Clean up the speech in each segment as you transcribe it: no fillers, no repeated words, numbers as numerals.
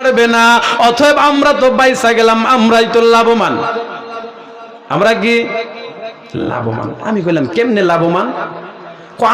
পারবে না। অতএব আমরা তো বাইসা গেলাম, আমরাই তো লাভবান। আমরা কি লাভবান? আমি কইলাম কেমনে লাভবান?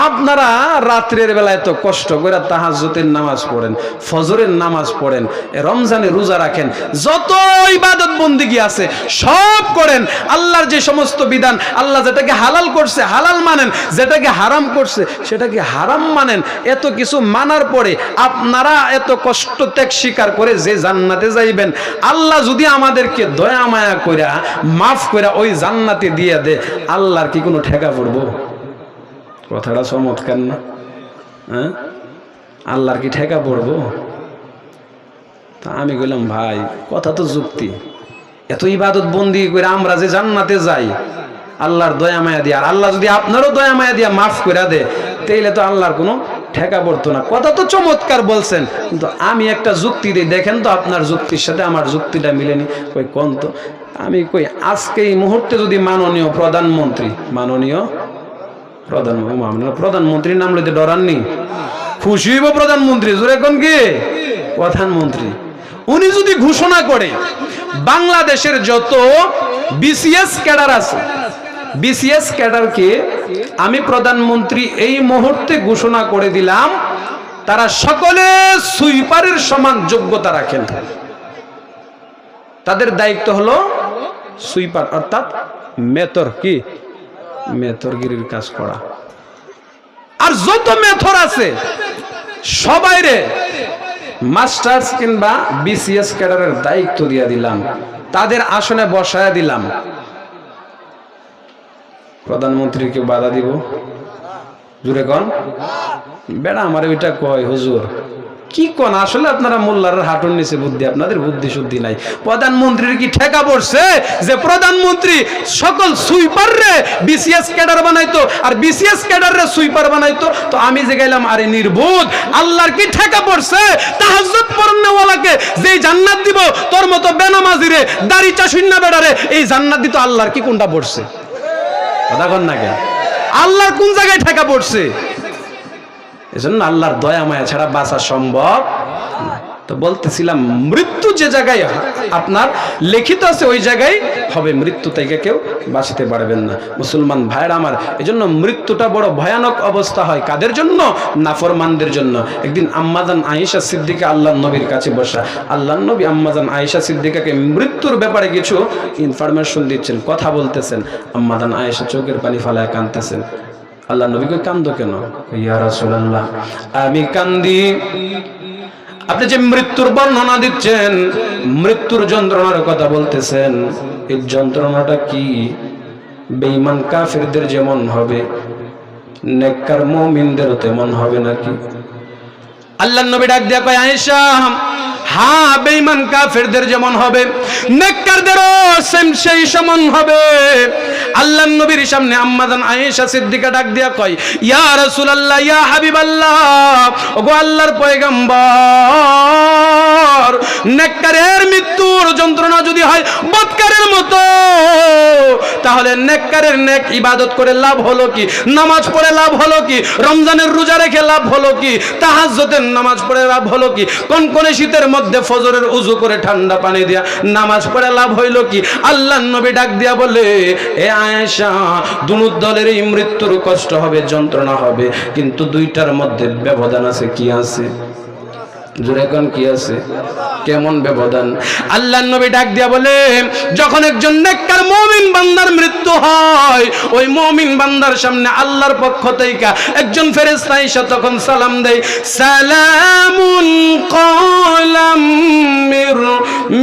আপনারা রাত্রের বেলায় তো কষ্ট করে তাহাজ্জুদের নামাজ পড়েন, ফজরের নামাজ পড়েন, রমজানে রোজা রাখেন, যত ইবাদত বন্দেগী আছে সব করেন। আল্লাহর যে সমস্ত বিধান, আল্লাহ যেটাকে হালাল করছে হালাল মানেন, যেটাকে হারাম করছে সেটাকে হারাম মানেন। এত কিছু মানার পরে আপনারা এত কষ্ট ত্যাগ স্বীকার করে যে জান্নাতে যাইবেন, আল্লাহ যদি আমাদেরকে দয়া মায়া কইরা মাফ কইরা ওই জান্নাতে দিয়ে দে, আল্লাহর কি কোনো ঠেকা পড়বো? কথাটা চমৎকার না? হ্যাঁ, আল্লাহর কি ঠেকা পড়বো? তা আমি কইলাম ভাই কথা তো যুক্তি, এত ইবাদত বন্দি করে আমরা যে জান্নাতে যাই আল্লাহর দয়া মায়া দিয়া, আর আল্লাহ যদি আপনারও দয়া মায়া দিয়া মাফ করে দে, তাইলে তো আল্লাহর কোনো ঠেকা পড়তো না। কথা তো চমৎকার বলছেন, কিন্তু আমি একটা যুক্তি দিই, দেখেন তো আপনার যুক্তির সাথে আমার যুক্তিটা মিলেনি। কই কোন তো? আমি কই আজকে এই মুহূর্তে যদি মাননীয় প্রধানমন্ত্রীর নাম লইতে ডরাননি? খুশি হইব প্রধানমন্ত্রী, জোরে কোন কি প্রধানমন্ত্রী, উনি যদি ঘোষণা করে বাংলাদেশের যত বিসিএস ক্যাডার আছে, বিসিএস ক্যাডারকে আমি প্রধানমন্ত্রী এই মুহূর্তে ঘোষণা করে দিলাম, তারা সকলে সুইপারের সমান যোগ্যতা রাখেন। তাদের দায়িত্ব হলো সুইপার, অর্থাৎ মেথর, কি মেথরগিরির কাজ করা। আর যত মেথর আছে সবাইরে মাস্টার্স কিংবা বিসিএস ক্যাডারের দায়িত্ব দিয়ে দিলাম, তাদের আসনে বসায় দিলাম। প্রধানমন্ত্রীকে বাধা দিব? জুড়ে কন বেড়া আমার ওইটা কয় হুজুর কি কোন? আসলে আপনারা মোল্লার হাঁটুর নিচে বুদ্ধি, আপনাদের বুদ্ধি শুদ্ধি নাই। প্রধানমন্ত্রীর কি ঠেকা পড়ছে যে প্রধানমন্ত্রী সকল সুইপার রে বিসিএস ক্যাডার বানাইতো আর বিসিএস ক্যাডার রে সুইপার বানাইতো? তো আমি যে গেলাম আরে নির্বোধ, আল্লাহর কি ঠেকা পড়ছে তাহাজ্জুদ পড়নেওয়ালাকে যেই জান্নাত দিব, তোর মতো বেনামাজিরে দাড়ি চাষুন্না বেড়ারে এই জান্নাত দিত? আল্লাহর কি কোনটা পড়ছে? কথা কন না কেন? আল্লাহর কোন জায়গায় ঠেকা পড়ছে? এজন্য আল্লাহর দয়া মায়া ছাড়া বাঁচা সম্ভব না। তো বলতেছিলাম মৃত্যু যে জায়গায় আপনার লিখিত আছে ওই জায়গায় হবে, মৃত্যু থেকে কেউ বাঁচতে পারবেন না। মুসলমান ভাইরা আমার, এজন্য মৃত্যুটা বড় ভয়ানক অবস্থা হয় কাদের জন্য? নাফরমানদের জন্য। একদিন আম্মাজান আয়েশা সিদ্দিকা আল্লাহর নবীর কাছে বসা, আল্লাহর নবী আম্মাজান আয়েশা সিদ্দিকাকে মৃত্যুর ব্যাপারে কিছু ইনফরমেশন দিচ্ছেন, কথা বলতেছেন। আম্মাজান আয়েশা চোখের পানি ফালায় কাঁদতেছেন। আল্লাহ নবীকে কান্দো কেন? ইয়া রাসূলুল্লাহ আমি কান্দি, আপনি যে মৃত্যুর বর্ণনা দিচ্ছেন, মৃত্যুর যন্ত্রণার কথা বলতেছেন, এই যন্ত্রণাটা কি বেঈমান কাফেরদের যেমন হবে নেককার মুমিনদেরও তেমন হবে নাকি? আল্লাহর নবী ডাক দিয়া কয় আয়েশা, হ্যাঁ বেঈমান কাফেরদের যেমন হবে নেককারদেরও সেম সেই সমান হবে। আল্লাহর নবীর সামনে আম্মাজান আয়েশা সিদ্দিকা ডাক দিয়া কয় ইয়া রাসূলুল্লাহ ইয়া হাবিবাল্লাহ, ওগো আল্লাহর পয়গম্বর, নেককারের মৃত্যুর যন্ত্রণা যদি হয় বদকারের মতো, তাহলে নেককারের নেক ইবাদত করে লাভ হলো কি? নামাজ পড়ে লাভ হলো কি? রমজানের রোজা রেখে লাভ হলো কি? তাহাজ্জুদের নামাজ পড়ে লাভ হলো কি? কনকনে শীতের মধ্যে ফজরের ওযু করে ঠান্ডা পানি দিয়া নামাজ পড়ে লাভ হইল কি? আল্লাহর নবী ডাক দিয়া বলে এ আয়েশা, দুনো দলের এই মৃত্যুর কষ্ট হবে, যন্ত্রণা হবে, কিন্তু দুইটার মধ্যে ব্যবধান আছে। কি আছে? জোরে কোন কি আছে? কেমন ব্যবধান? আল্লাহর নবী ডাক দিয়া বলে যখন একজন নেককার মুমিন বান্দার মৃত্যু হয়, ওই মুমিন বান্দার সামনে আল্লাহর পক্ষ থেকে একজন ফেরেশতা এসে তখন সালাম দেয়, সালামুন ক্বালাম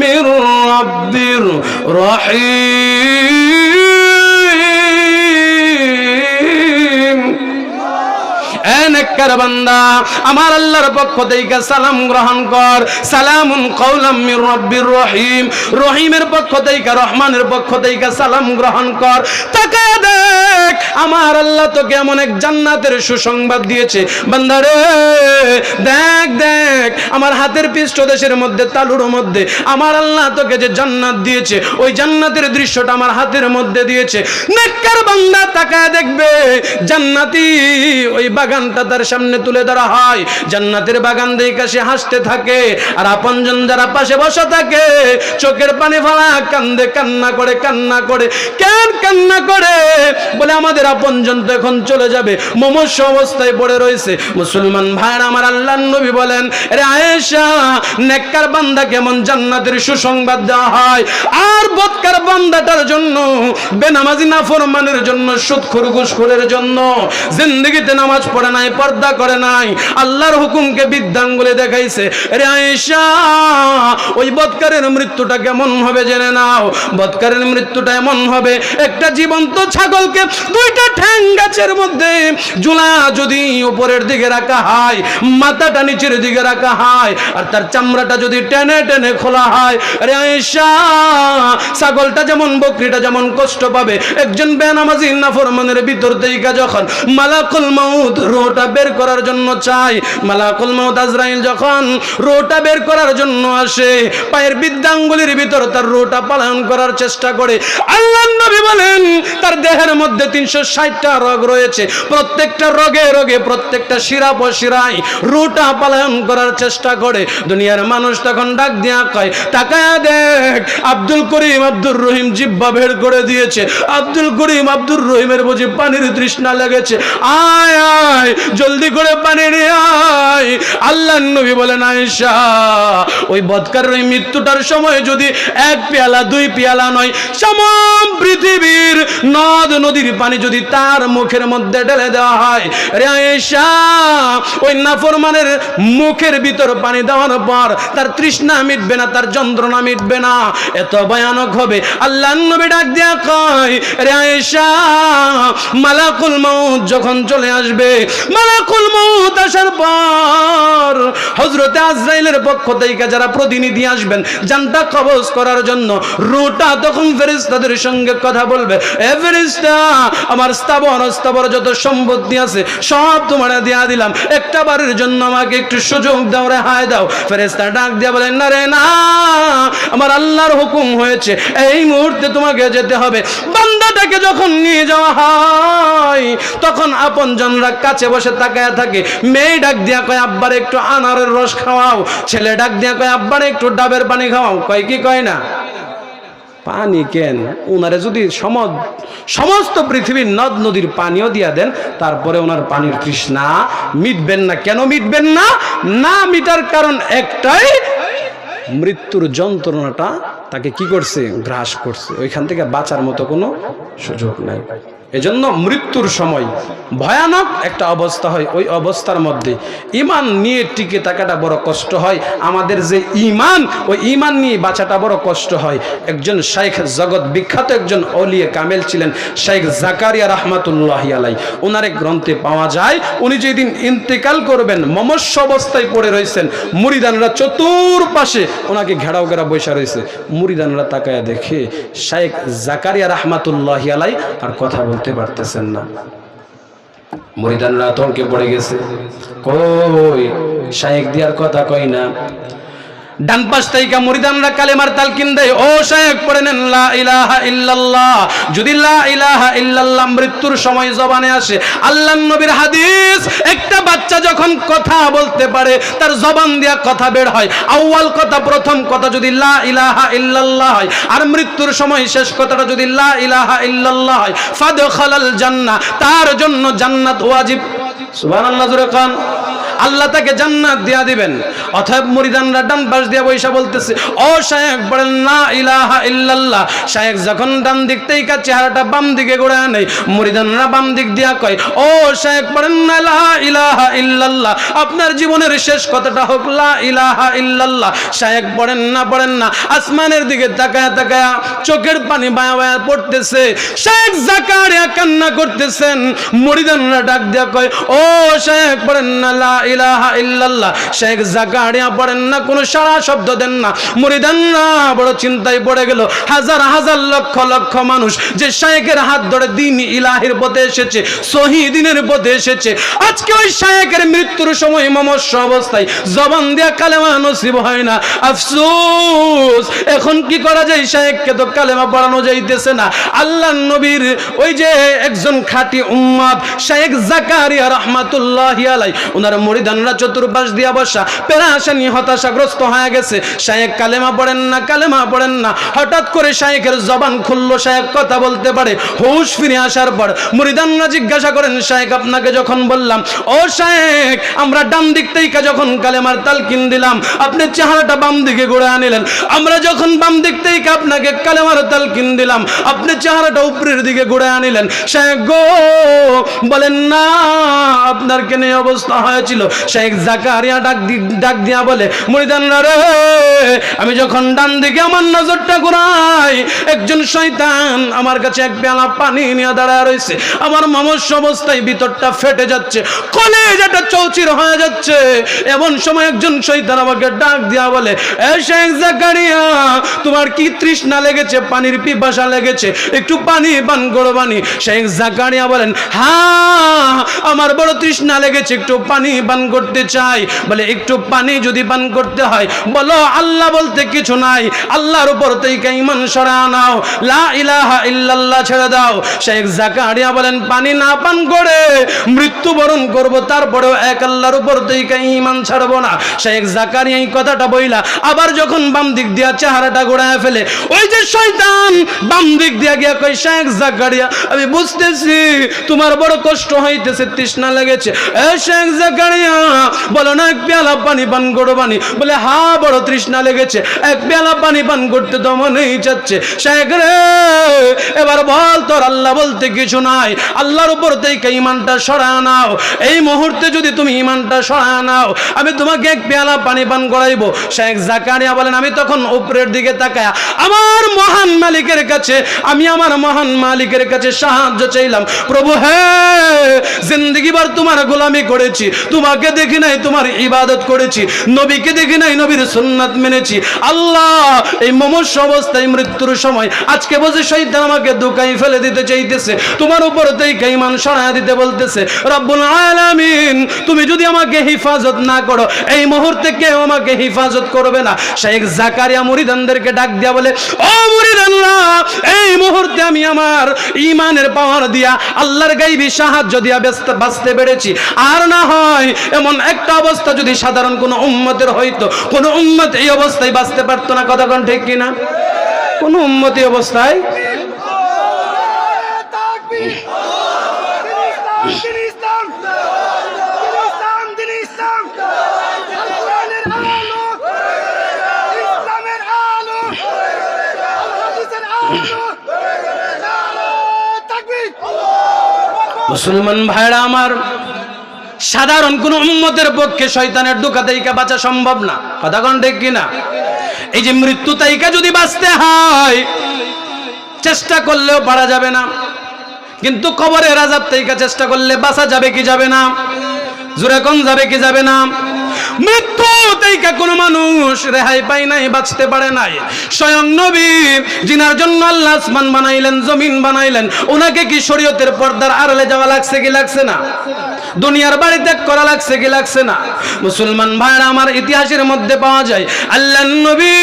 মির রাব্বির রহিম। নেককার বান্দা আমার আল্লাহর পক্ষ থেকে সালাম গ্রহণ কর, সালামুন কওলাম মির রাব্বির রহিম, রহিমের পক্ষ থেকে রহমানের পক্ষ থেকে সালাম গ্রহণ কর। তাকায় দেখ আমার আল্লাহ তোকে এমন এক জান্নাতের সুসংবাদ দিয়েছে। বান্দারে দেখ দেখ আমার হাতের পৃষ্ঠদেশের মধ্যে তালুর মধ্যে আমার আল্লাহ তোকে যে জান্নাত দিয়েছে, ওই জান্নাতের দৃশ্যটা আমার হাতের মধ্যে দিয়েছে। নেককার বান্দা তাকায় দেখবে জান্নাতি ওই বাগানটা তার সামনে তুলে ধরা হয়, জান্নাতের বাগান দেখে সে হাসতে থাকে, আর আপনজন যারা পাশে বসা থাকে চোখের পানি ফেলা কান্দে, কান্না করে কেন কান্না করে? বলে আমাদের আপনজন তো এখন চলে যাবে, মুমূর্ষ অবস্থায় পড়ে রয়েছে। মুসলমান ভাইরা আমার, আল্লাহর নবী বলেন, আরে আয়েশা, নেককার বান্দা কেমন জান্নাতের সুসংবাদ দেওয়া হয়, আর বদকার বান্দাটার জন্য, বেনামাজি নাফরমানের জন্য, সুদখোর ঘুষখোরের জন্য, জিন্দেগিতে নামাজ পড়ে নাই, পর্দা করে নাই, আল্লাহর হুকুমকে বৃদ্ধাঙ্গুলে দেখাইছে, আরে আয়েশা, ওই বদকারের মৃত্যুটা কেমন হবে জেনে নাও। বদকারের মৃত্যুটা এমন হবে, একটা জীবন্ত ছাগলকে দুইটা ঠ্যাং গাছের মধ্যে ঝুলা যদি উপরের দিকে রাখা হয়, মাথাটা নিচের দিকে রাখা হয়, আর তার চামড়াটা যদি টেনে টেনে খোলা হয়, আরে আয়েশা, ছাগলটা যেমন, বকরিটা যেমন কষ্ট পাবে, একজন বেনামাজি নাফরমানের ভিতর থেকে যখন মালাকুল মাউত রূহটা বের করার জন্য চায়, মালাকুল মাউত আজরাইল যখন রূহটা বের করার জন্য আসে, পায়ের বৃদ্ধাঙ্গুলির ভিতর তার রূহটা পালন করার চেষ্টা করে, আল্লাহর নবী বলেন তার দেহের মধ্যে 360টা রোগ রয়েছে, প্রত্যেকটা রোগে রোগে, প্রত্যেকটা শিরা শিরায় রূহটা পালন করার চেষ্টা করে। দুনিয়ার মানুষ তখন ডাক দিয়া কয়, তাকায়া দেখ, আব্দুল করিম আব্দুর রহিম জিহ্বা বের করে দিয়েছে, আব্দুল করিম আব্দুর রহিমের বুঝি পানির তৃষ্ণা লেগেছে, আয় আয় জলদি করে পানি নিয়ে আয়। আল্লাহর নবী বলেন, আয়েশা, ওই বদকারের ওই মৃত্যুটার সময় যদি 1 পেয়ালা 2 পেয়ালা নয়, সামাম পৃথিবীর নদ নদীর পানি যদি তার মুখের মধ্যে ঢেলে দেওয়া হয়, রে আয়েশা, ওই নাফরমানের মুখের ভিতর পানি দেওয়ার পর তার তৃষ্ণা মিটবে না, তার যন্ত্রণা মিটবে না, এত ভয়ানক হবে। আল্লাহর নবী ডাক দিয়া কয়, রে আয়েশা, মালাকুল মাউত যখন চলে আসবে, মালাকুল মাউত আসার পর হযরতে আজরাইলের পক্ষ থেকে যারা প্রতিনিধি আসবেন জানটা কবজ করার জন্য, রূহটা তখন ফেরেশতাদের সঙ্গে কথা বলবে, এ ফেরেশতা, আমার স্থাবর অস্থাবর যত সম্পত্তি আছে সব তোমার দিয়া দিলাম, একটা বারের জন্য আমাকে একটু সুযোগ দাও, রেহাই দাও। ফেরেশতা ডাক দিয়া বলেন, না রে না, আমার আল্লাহর হুকুম হয়েছে, এই মুহূর্তে তোমাকে যেতে হবে। বান্দাটাকে যখন নিয়ে যাওয়া হয় তখন আপনজনরা কাছে বসে তাকায়া থাকে, মেয়ে ডাক দিয়া কয়, আব্বার একটু আনারের রস খাওয়াও, ছেলে ডাক দিয়া কয়, আব্বার একটু ডাবের পানি খাওয়াও, কয় কি কয় না? পানি কেন? ওনারে যদি সমস্ত পৃথিবীর নদ নদীর পানিও দিয়া দেন, তারপরে ওনার পানির তৃষ্ণা মিটবেন না। কেন মিটবেন না? না মিটার কারণ একটাই, মৃত্যুর যন্ত্রণাটা তাকে কি করছে? গ্রাস করছে, ওইখান থেকে বাঁচার মতো কোনো সুযোগ নাই। এজন্য মৃত্যুর সময় ভয়ানক একটা অবস্থা হয়, ওই অবস্থার মধ্যে ঈমান নিয়ে টিকে থাকাটা বড় কষ্ট হয়। আমাদের যে ঈমান, ওই ঈমান নিয়ে বাঁচাটা বড় কষ্ট হয়। একজন শাইখ, জগৎ বিখ্যাত একজন ওলিয়ে কামেল ছিলেন শাইখ জাকারিয়া রাহমাতুল্লাহি আলাইহি। ওনার এক গ্রন্থে পাওয়া যায়, উনি যেদিন ইন্তেকাল করবেন মমস্য অবস্থায় পড়ে রয়েছেন, মুরিদানরা চতুর্পাশে ওনাকে ঘেরাও ঘেরা বসে রয়েছে। মুরিদানরা তাকায়া দেখে শাইখ জাকারিয়া রাহমাতুল্লাহি আলাইহি আর কথা বলতে পারতেছেন না। মুরিদানরা আতঙ্কে পড়ে গেছে, কই শাইখ দিয়ার কথা কই না। ডান পাশ থেকে মুরিদানরা কালেমার তালকিন দেয়, ও শাইখ পড়ে নেন লা ইলাহা ইল্লাল্লাহ। যদি লা ইলাহা ইল্লাল্লাহ মৃত্যুর সময় জবানে আসে, আল্লাহর নবীর হাদিস, একটা বাচ্চা যখন কথা বলতে পারে তার জবান দিয়া কথা বের হয়, আউয়াল কথা, প্রথম কথা যদি লা ইলাহা ইল্লাল্লাহ হয়, আর মৃত্যুর সময় শেষ কথাটা যদি লা ইলাহা ইল্লাল্লাহ হয়, ফাদখালাল জান্নাহ, তার জন্য জান্নাত ওয়াজিব। সুবহানাল্লাহ, জোরে কান। আল্লাহ তাকে জান্নাত দিয়া দিবেন। অতএব মুরিদানরা ডান পাশ দিয়া বৈশা বলতেছে, ও শাইখ বলেন লা ইলাহা ইল্লাল্লাহ। শাইখ যখন ডান দিক থেকে চেহারাটা বাম দিকে ঘোরায় নেয়, মুরিদানরা বাম দিক দিয়া কয়, ও শাইখ বলেন না লা ইলাহা ইল্লাল্লাহ, আপনার জীবনের শেষ কথাটা হোক লা ইলাহা ইল্লাল্লাহ। শাইখ পড়েন না, আসমানের দিকে তাকায়া তাকায়া চোখের পানি বায়া বায়া পড়তেছে। শাইখ জাকারিয়া কান্না করতেছেন। মুরিদানরা ডাক দিয়া কয়, ও শাইখ পড়েন না লা ইলাহা ইল্লাল্লাহ। শেখ জাকারিয়া পড়েন না, কোনো সারা শব্দ দেন না। মুরিদানরা বড় চিন্তায় পড়ে গেল। হাজার হাজার লক্ষ লক্ষ মানুষ যে শায়েখের হাত ধরে দ্বীন ইলাহির পথে এসেছে, শহীদিনের পথে এসেছে, আজকে ওই শায়েখের মৃত্যুর সময় মমস্য অবস্থায় জবান দিয়া কালেমা নসিব হয় না। আফসোস, এখন কি করা যায়? শায়েখকে তো কালেমা পড়ানো যাইতেছে না। আল্লাহর নবীর ওই যে একজন খাঁটি উম্মত শেখ জাকারিয়া রাহমাতুল্লাহি আলাইহি, ওনার মুরিদানরা চতুর্পাশ দিয়া বসা, পেরেশানি হতাশাগ্রস্ত হয়ে গেছে। শায়েখ কালেমা পড়েন না, কালেমা পড়েন না। হঠাৎ করে শায়েখের জবান খুললো, শায়েখ কথা বলতে পারে। হুঁশ ফিরে আসার পর মুরিদানরা জিজ্ঞাসা করেন, শায়েখ আপনাকে যখন বললাম, ও শায়েখ, আমরা ডান দিক থেকে যখন কালেমার তালকিন দিলাম, আপনি চেহারাটা বাম দিকে ঘুরে আনিলেন। আমরা যখন বাম দিক থেকে আপনাকে কালেমার তালকিন দিলাম, আপনি চেহারাটা উপরের দিকে ঘুরে আনিলেন। শায়েখ গো, বলেন না আপনার কেন এই অবস্থা হয়েছিল? শেখ জাকারিয়া ডাক দিয়া বলে, মুরিদানরা রে, আমি যখন ডান দিকে আমার নজরটা ঘুরাই, একজন শয়তান আমার কাছে এক পেয়ালা পানি নিয়ে দাঁড়ায় রয়েছে। আমার মমস্য অবস্থায় ভিতরটা ফেটে যাচ্ছে, কলেজাটা চৌচির হয়ে যাচ্ছে। এমন সময় একজন শয়তান আমাকে ডাক দিয়া বলে, এ শেখ জাকারিয়া, তোমার কি তৃষ্ণা লেগেছে? পানির পিপাসা লেগেছে? একটু পানি পান করো বানি। শেখ জাকারিয়া বলেন, হ্যাঁ, আমার বড় তৃষ্ণা লেগেছে, একটু পানি পান করতে চাই। বলে, একটু পানি যদি পান করতে হয়, বলো আল্লাহ বলতে কিছু নাই, আল্লাহর উপর থেকে ঈমান সরা নাও, লা ইলাহা ইল্লাল্লাহ ছেড়ে দাও। শেখ জাকারিয়া বলেন, পানি না পান করে মৃত্যুবরণ করব, তারপরেও এক আল্লাহর উপর থেকে ঈমান ছাড়বো না। শেখ জাকারিয়া এই কথাটা বইলা আবার যখন বাম দিক দিয়া চেহারাটা ঘোরায় ফেলে, ওই যে শয়তান বাম দিক দিয়া গিয়া কই, শেখ জাকারিয়া, আমি বুঝতেছি তোমার বড় কষ্ট হইতেছে, তৃষ্ণা লেগেছে। এ শেখ জাকারিয়া, বলো না এক পেয়ালা পানি পান করো বানি। বলে, হ্যাঁ, বড় তৃষ্ণা লেগেছে, এক পেয়ালা পানি পান করতে তো মনেই চাচ্ছে। শেখ রে, এবার বল, তোর আল্লাহ বলতে কিছু নাই, আল্লাহর উপর থেকে ঈমানটা সরা নাও। এই মুহূর্তে যদি তুমি ঈমানটা সরা নাও, আমি তোমাকে এক পেয়ালা পানি পান করাইবো। শেখ জাকারিয়া বলেন, আমি তখন উপরের দিকে তাকায়া আমার মহান মালিকের কাছে, আমি আমার মহান মালিকের কাছে সাহায্য চাইলাম। প্রভু, হ্যাঁ, জিন্দেগি ভর তোমার গোলামি করেছি, তোমাকে দেখি নাই তোমার ইবাদত করেছি, নবীকে দেখি নাই নবীর সুন্নাত মেনেছি। আল্লাহ, এই মমস্য অবস্থায় মৃত্যুর সময় আজকে বুঝি শয়তান আমাকে ধোঁকায় ফেলে দিতে চাইতেছে, তোমার উপর থেকে ঈমান সরায়া দিতে বলতেছে। রব্বুল আলামিন, তুমি যদি আমাকে হিফাজত না করো, এই মুহূর্তে কেউ আমাকে হিফাজত করবে না। শেখ জাকারিয়া মুরিদানদেরকে ডাক দিয়া বলে, ও মুরিদানরা, এই মুহূর্তে আমি আমার ঈমানের পাওয়ার দিয়া, আল্লাহর গায়বী সাহায্য দিয়া বাঁচতে পেরেছি। আর না হয় এমন একটা অবস্থা যদি সাধারণ কোন উম্মতের হইতো, কোন উম্মত এই অবস্থায় বাঁচতে পারতো না। কথা কোন ঠিক কিনা? কোন উম্মত এই অবস্থায় মুসলমান ভাইরা আমার, সাধারণ কোন উম্মতের পক্ষে শয়তানের ধোঁকা থেকে বাঁচা সম্ভব না। কথা কোন ঠিক কিনা? এই যে মৃত্যু থেকে যদি বাঁচতে হয়, চেষ্টা করলেও পারা যাবে না, কিন্তু কবরের আযাব থেকে চেষ্টা করলে বাঁচা যাবে কি যাবে না? জোরে কোন যাবে কি যাবে না? মৃত্যু থেকে কোনো মানুষ রেহাই পায় নাই, বাঁচতে পারে নাই। স্বয়ং নবী, জিনার জন্য আল্লাহ আসমান বানাইলেন, জমিন বানাইলেন, ওনাকে কি শরীয়তের পর্দার আড়ালে যাওয়া লাগছে কি লাগছে না? দুনিয়ার বাড়ি ত্যাগ করা লাগছে কি লাগছে না? মুসলমান ভাইরা আমার, ইতিহাসের মধ্যে পাওয়া যায় আল্লাহর নবী,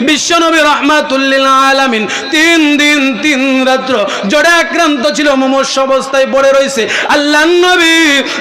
বিশ্ব নবী রাহমাতুল লিল আলামিন 3 দিন 3 রাত্র জ্বরে আক্রান্ত ছিল, মুমূর্ষু অবস্থায় পড়ে রয়েছে। আল্লাহর নবী,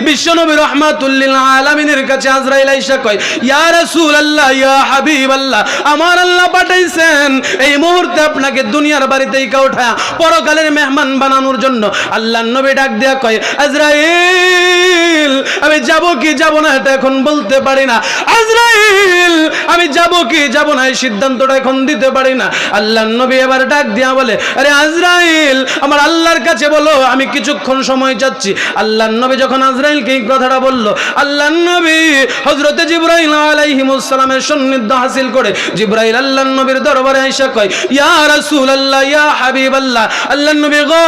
বিশ্ব নবী রাহমাতুল লিল আলামিনের কাছে আজরাইল আইসা কয়, ইয়া রাসূলুল্লাহ, ইয়া হাবিবাল্লাহ, আমার আল্লাহ পাঠাইছেন এই মুহূর্তে আপনাকে দুনিয়ার বাড়ি থেকে উঠায়া পরকালের মেহমান বানানোর জন্য। আল্লাহর নবী ডাক দিয়া কয়, আজরাইল, আমি যাব কি যাব না এটা এখন বলতে পারি না। আজরাইল, আমি যাব কি যাব না এই সিদ্ধান্তটা উত্তরটা এখন দিতে পারি না। আল্লাহর নবী এবার ডাক দিয়া বলে, আরে আজরাইল, আমার আল্লাহর কাছে বলো, আমি কিছুক্ষণ সময় চাচ্ছি। আল্লাহর নবী যখন আজরাইলকে এই কথাটা বলল, আল্লাহর নবী হযরতে জিবরাইল আলাইহিস সালামের সান্নিধ্য হাসিল করে জিবরাইল আল্লাহর নবীর দরবারে আইসা কয়, ইয়া রাসূলুল্লাহ, ইয়া হাবিবাল্লাহ, আল্লাহর নবী গো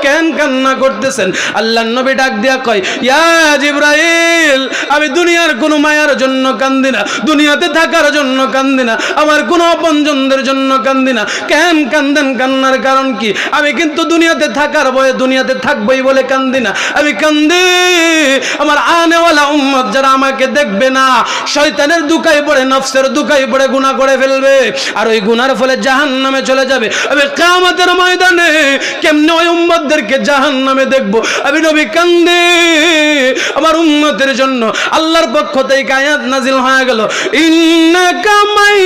কেন কান্না করতেছেন? আল্লাহর নবী ডাক দিয়া কয়, ইয়া জিবরাইল, আমি দুনিয়ার কোনো মায়ার জন্য কান্দি না, দুনিয়াতে থাকার জন্য কান্দি না, আমার কোনো আপনজনদের জন্য কান্দি না। কেন কান্দেন? কান্নার কারণ কি? আমি কিন্তু দুনিয়াতে থাকার ভয়ে দুনিয়াতে থাকবই বলে কান্দি না, আমি কান্দি আমার আনেওয়ালা উম্মত যারা আমাকে দেখবে না, শয়তানের দুকায় পড়ে, নফসের দুকায় পড়ে গুনাহ করে ফেলবে, আর ওই গুনার ফলে জাহান্নামে চলে যাবে। আমি কিয়ামতের ময়দানে কেমনে ওই উম্মতদেরকে জাহান্নামে দেখব? আমি নবী কান্দি আমার উম্মতের জন্য। আল্লাহর পক্ষ থেকে আয়াত নাজিল হয়ে গেল, ইন্নাকা মাই